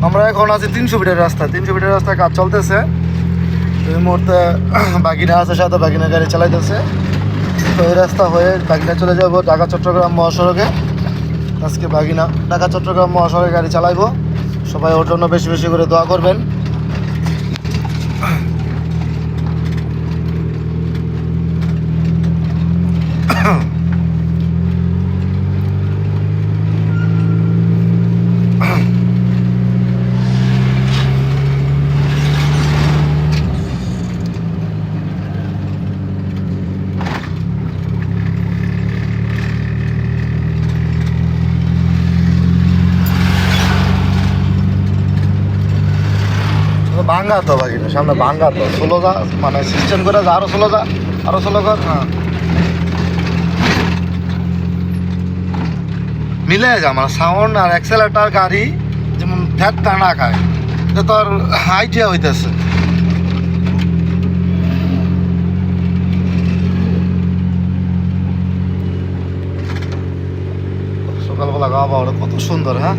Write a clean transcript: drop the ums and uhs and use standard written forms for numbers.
আমরা এখন আছি 300 ফিটের রাস্তা, 300 ফিটের রাস্তায় কাজ চলতেছে। এই মুহূর্তে বাগিনা আছে, সাথে বাগিনা গাড়ি চালাইতেছে। তো এই রাস্তা হয়ে বাগিনা চলে যাবো ঢাকা চট্টগ্রাম মহাসড়কে। আজকে বাগিনা ঢাকা চট্টগ্রাম মহাসড়কে গাড়ি চালাইবো। সবাই ওর জন্য বেশি বেশি করে দোয়া করবেন। ভাঙ্গা তো বাগিনা সামনে ভাঙ্গা তো ষোলো যা মানে সিস্টেম করে যা আরো ষোলো যা আরো ষোলো কর। হ্যাঁ মিলে যা মানে সাউন্ড আর অ্যাক্সেলেটার গাড়ি যেমন ফ্যাট টানা খায়, এটা তো আর আইডিয়া হইতেছে। সকালবেলা গাওয়া কত সুন্দর। হ্যাঁ